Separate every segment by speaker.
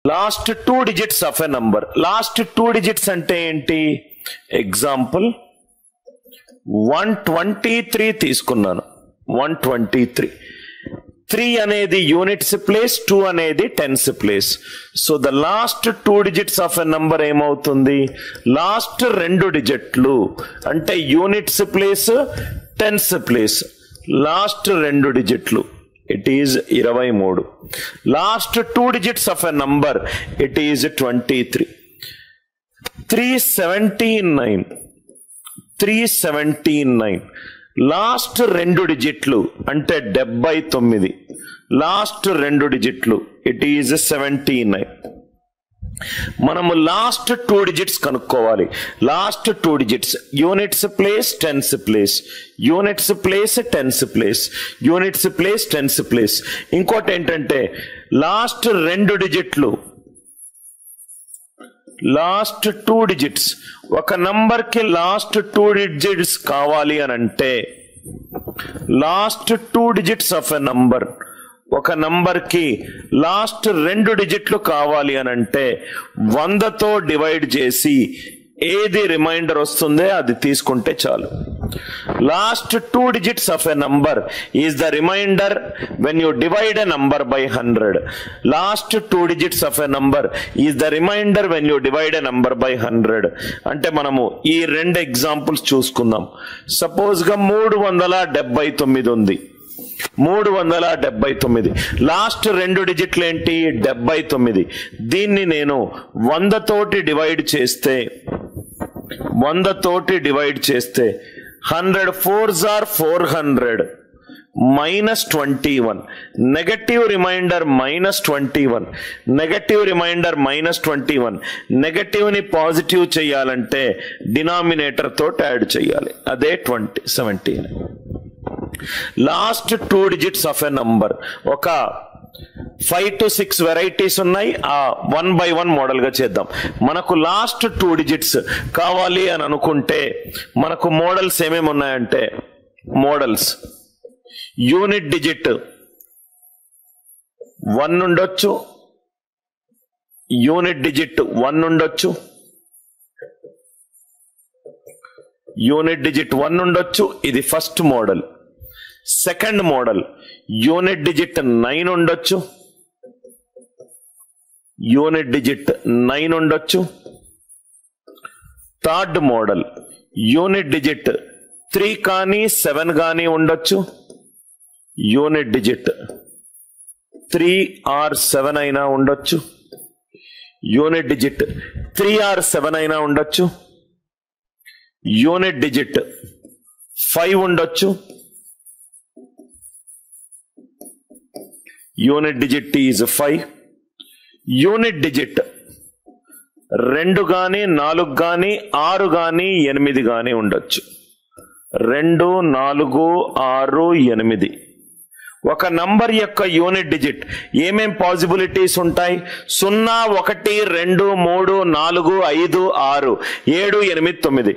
Speaker 1: Last 2 digits of a number. Last 2 digits అంటే ఏంటి? Example 123 తీసుకున్నాను. 123. 3 అనేది యూనిట్స్ ప్లేస్, 2 అనేది tens place. So the last 2 digits of a number ఏమవుతుంది? Last 2 డిజిట్లు అంటే units place, tens place. Last 2 డిజిట్లు it is 23. Last 2 digits of a number it is 23. 379. 379. Last 2 digitlu అంటే 79. Last 2 digitlu it is 79. మనము last 2 digits కనుక్కోవాలి. Last 2 digits units place, tens place, units place, tens place, units place, tens place. ఇంకోటి ఏంటంటే last 2 డిజిట్లు, last 2 digits ఒక number కి last 2 digits కావాలి అని అంటే last 2 digits of a number ఒక నంబర్ కి లాస్ట్ 2 డిజిట్లు కావాలి అని అంటే 100తో డివైడ్ చేసి ఏది రిమైండర్ వస్తుందో అది తీసుకుంటే చాలు. Last 2 digits of a number is the remainder when you divide a number by 100. Last 2 digits of a number is the remainder when you divide a number by 100. అంటే మనము ఈ 2 ఎగ్జాంపుల్స్ చూసుకుందాం. సపోజ్ గా 379 ఉంది. 379 లాస్ట్ 2 డిజిట్లు ఏంటి? 79. దీన్ని నేను 100 తోటి డివైడ్ చేస్తే 100 4s are 400 minus 21 negative remainder minus 21 negative remainder minus 21 negative ని పాజిటివ్ చేయాలంటే డినామినేటర్ తోటి యాడ్ చేయాలి. అదే 17. Last 2 digits of a number ఒక 5 to 6 వెరైటీస్ ఉన్నాయి. ఆ 1 by 1 మోడల్ గా చేద్దాం. మనకు లాస్ట్ 2 digits కావాలి అని అనుకుంటే మనకు మోడల్స్ ఏమేమి ఉన్నాయంటే మోడల్స్ యూనిట్ డిజిట్ 1 ఉండొచ్చు, యూనిట్ డిజిట్ 1 ఉండొచ్చు, యూనిట్ డిజిట్ 1 ఉండొచ్చు. ఇది first model. Second model unit digit 9 ఉండొచ్చు, యూనిట్ డిజిట్ 9 ఉండొచ్చు. థర్డ్ మోడల్ యూనిట్ డిజిట్ 3 కానీ 7 కానీ ఉండొచ్చు, యూనిట్ డిజిట్ 3 or 7 అయినా ఉండొచ్చు, యూనిట్ డిజిట్ 3 or 7 అయినా ఉండొచ్చు, యూనిట్ డిజిట్ 5 ఉండొచ్చు, unit digit is 5. Unit digit 2 గానీ 4 గానీ 6 గానీ 8 గానీ ఉండొచ్చు. 2, 4, 6, 8. ఒక నంబర్ యొక్క యూనిట్ డిజిట్ ఏమేం పాసిబిలిటీస్ ఉంటాయి? 0, 1, 2, 3, 4, 5, 6, 7, 8, 9.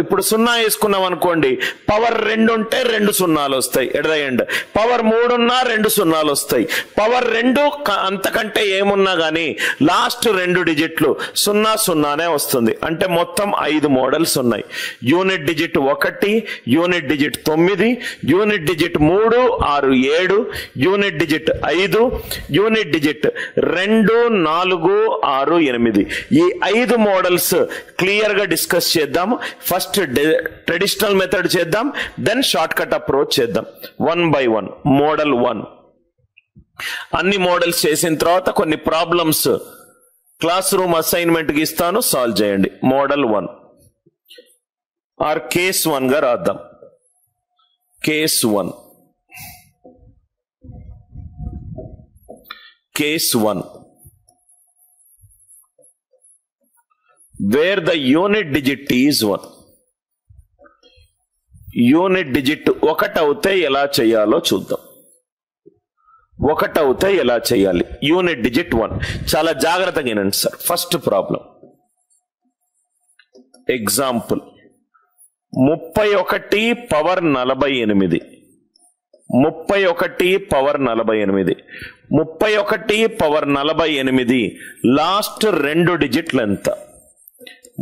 Speaker 1: ఇప్పుడు 0 వేసుకున్నాం అనుకోండి, పవర్ 2 ఉంటే 2 సున్నాలు వస్తాయి ఎట్ ద ఎండ్. పవర్ 3 ఉన్నా 2 సున్నాలు వస్తాయి. పవర్ 2 అంతకంటే ఏమున్నా గానీ లాస్ట్ 2 డిజిట్లు 0, 0నే వస్తుంది. అంటే మొత్తం 5 మోడల్స్ ఉన్నాయి. Unit digit 1, unit digit 9, unit digit 3, 6, 7, unit digit 5, unit digit 2, 4, 6, 8. ఈ 5 మోడల్స్ క్లియర్ గా డిస్కస్ చేద్దాం. ఫస్ట్ ట్రెడిషనల్ మెథడ్ చేద్దాం, దెన్ షార్ట్ కట్ అప్రోచ్ చేద్దాం. 1 by 1 మోడల్ 1. అన్ని మోడల్స్ చేసిన తర్వాత కొన్ని ప్రాబ్లమ్స్ క్లాస్ రూమ్ అసైన్మెంట్ కి ఇస్తాను, సాల్వ్ చేయండి. మోడల్ 1 ఆర్ కేస్ 1 గా రాద్దాం. Case 1. Case 1 where the unit digit is 1. Unit digit 1 అవుతే ఎలా చేయాలో చూద్దాం. 1 అవుతే ఎలా చేయాలి? Unit digit 1. చాలా జాగ్రత్తగా వినండి sir. First problem example 31 power 48. 31 power 48. 31 power 48 last 2 డిజిట్లు ఎంత?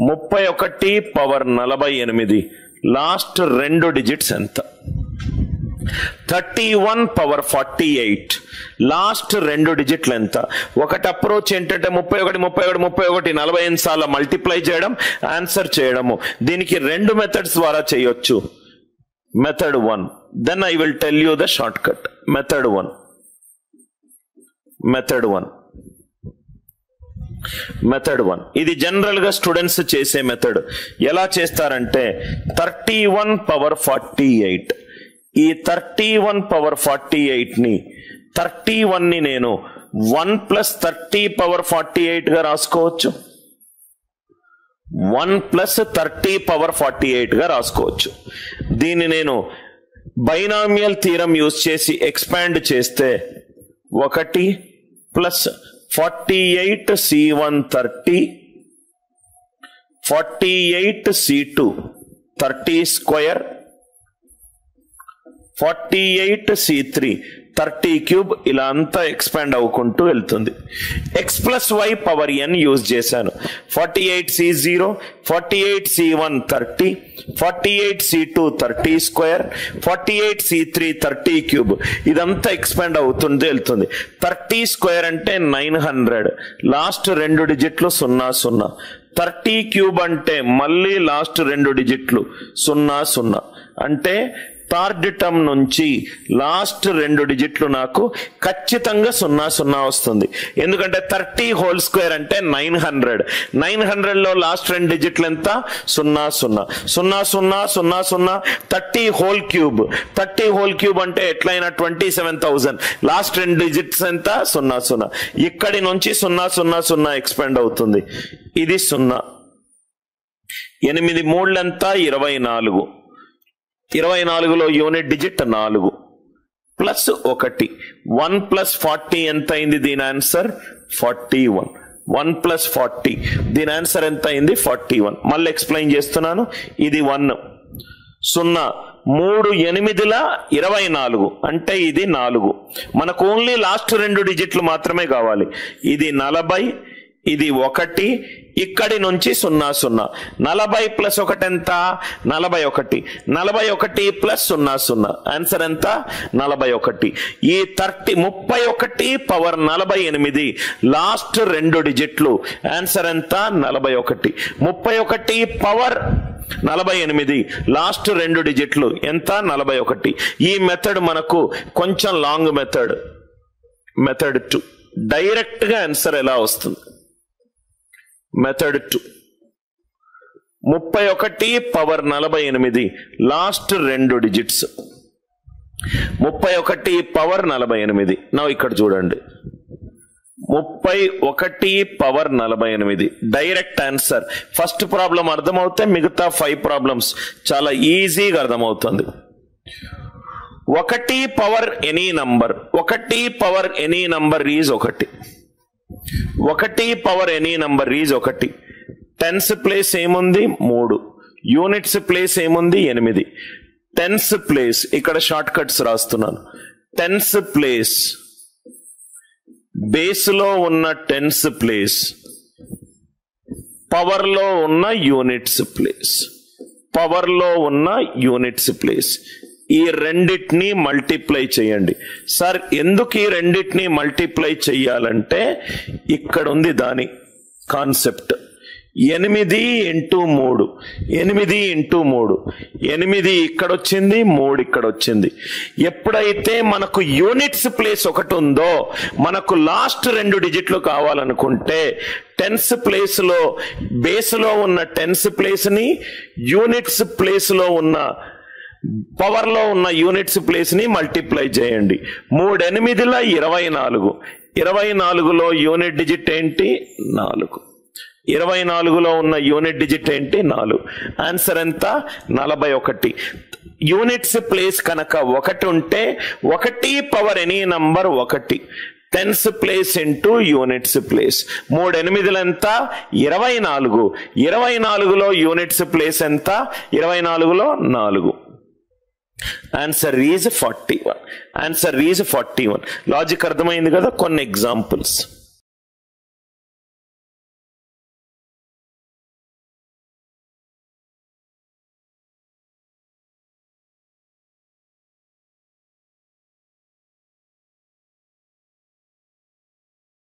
Speaker 1: 31 పవర్ 48 లాస్ట్ 2 డిజిట్స్ ఎంత? 31 పవర్ 48 లాస్ట్ 2 డిజిట్లు ఎంత? ఒకటి అప్రోచ్ ఏంటంటే 31 48 సార్లు మల్టిప్లై చేయడం, ఆన్సర్ చేయడము. దీనికి 2 మెథడ్స్ ద్వారా చేయొచ్చు. Method 1, then I will tell you the shortcut. Method 1 ఇది జనరల్ గా స్టూడెంట్స్ చేసే మెథడ్. ఎలా చేస్తారంటే 31 పవర్ 48, ఈ 31 పవర్ 48 ని 31 ని నేను 1 ప్లస్ 30 పవర్ 48 గా రాసుకోవచ్చు. 1 ప్లస్ 30 పవర్ 48 గా రాసుకోవచ్చు. దీన్ని నేను బైనామియల్ థీరం యూజ్ చేసి ఎక్స్పాండ్ చేస్తే 1 plus 48 C1 30 48 C2 30 square 48 C3 30 cube, ఇలా అంతా ఎక్స్పాండ్ అవ్వుకుంటూ వెళ్తుంది. X plus Y power N use చేశాను. 48 C0 48 C1 30 48 C2 30 square 48 C3 30 cube, ఇదంతా ఎక్స్పాండ్ అవుతుంది వెళ్తుంది. 30 స్క్వేర్ అంటే 900, లాస్ట్ 2 డిజిట్లు 00. 30 క్యూబ్ అంటే మళ్ళీ లాస్ట్ 2 డిజిట్లు 00. అంటే థర్డ్ టర్మ్ నుంచి లాస్ట్ 2 డిజిట్లు నాకు ఖచ్చితంగా 00 వస్తుంది. ఎందుకంటే 30 హోల్ స్క్వేర్ అంటే 900. 900 లో లాస్ట్ 2 డిజిట్లు ఎంత? 00 00 30 హోల్ క్యూబ్. 30 హోల్ క్యూబ్ అంటే ఎట్లయినా 27,000. లాస్ట్ 2 డిజిట్స్ ఎంత? 00. ఇక్కడి నుంచి 000 ఎక్స్పాండ్ అవుతుంది. ఇది 0. 8 3 ఎంత? 24. 24లో యూనిట్ డిజిట్ 4 ప్లస్ 1. 1 ప్లస్ 40 ఎంత అయింది? దీని ఆన్సర్ 41. 1 ప్లస్ 40 దీని ఆన్సర్ ఎంత అయింది? 41. మళ్ళీ ఎక్స్ప్లెయిన్ చేస్తున్నాను. ఇది 1 0 3 8ల 24 అంటే ఇది 4. మనకు ఓన్లీ లాస్ట్ 2 డిజిట్లు మాత్రమే కావాలి. ఇది 40, ఇది 1, ఇక్కడి నుంచి 00. 40 ప్లస్ 1 ఎంత? 41. 41 ప్లస్ 00 ఆన్సర్ ఎంత? 41. ఈ 31 పవర్ 48 లాస్ట్ 2 డిజిట్లు ఆన్సర్ ఎంత? 41. 31 పవర్ 48 లాస్ట్ 2 డిజిట్లు ఎంత? 41. ఈ మెథడ్ మనకు కొంచెం లాంగ్ మెథడ్. మెథడ్ 2 డైరెక్ట్ గా ఆన్సర్ ఎలా వస్తుంది? Method 2 31 power 48 last 2 digits 31 power 48. నా ఇక్కడ చూడండి 31 power 48 direct answer. First problem అర్థమవుతే మిగతా 5 ప్రాబ్లమ్స్ చాలా ఈజీగా అర్థమవుతుంది. 1 power any number, 1 power any number is 1. 1 power any number is 1. Tens place ఏముంది? 3. యూనిట్స్ ప్లేస్ ఏముంది? 8. టెన్స్ ప్లేస్ ఇక్కడ షార్ట్ కట్స్ రాస్తున్నాను. టెన్స్ ప్లేస్ బేస్ లో ఉన్న టెన్స్ ప్లేస్, పవర్ లో ఉన్న యూనిట్స్ ప్లేస్, పవర్ లో ఉన్న యూనిట్స్ ప్లేస్. ఈ రెండిటిని మల్టిప్లై చేయండి. సార్ ఎందుకు ఈ రెండిటిని మల్టిప్లై చెయ్యాలంటే ఇక్కడ ఉంది దాని కాన్సెప్ట్. 8 ఇంటూ 3 8 ఇంటూ 3 8 ఇక్కడ వచ్చింది, 3 ఇక్కడ వచ్చింది. ఎప్పుడైతే మనకు యూనిట్స్ ప్లేస్ 1 ఉందో మనకు లాస్ట్ 2 డిజిట్లు కావాలనుకుంటే టెన్స్ ప్లేస్ లో బేస్ లో ఉన్న టెన్స్ ప్లేస్ ని యూనిట్స్ ప్లేస్ లో ఉన్న పవర్ లో ఉన్న యూనిట్స్ ప్లేస్ ని మల్టిప్లై చేయండి. 3 8ల 24. 24లో యూనిట్ డిజిట్ ఏంటి? 4. 24లో ఉన్న యూనిట్ డిజిట్ ఏంటి? 4. ఆన్సర్ ఎంత? 41. యూనిట్స్ ప్లేస్ కనుక 1 ఉంటే 1 power any number 1. Tens place into units place. 3 8లు ఎంత? 24. 24లో యూనిట్స్ ప్లేస్ ఎంత? 24లో 4. Answer is 41. Answer is 41. Logic అర్థమైంది కదా. కొన్ని ఎగ్జాంపుల్స్.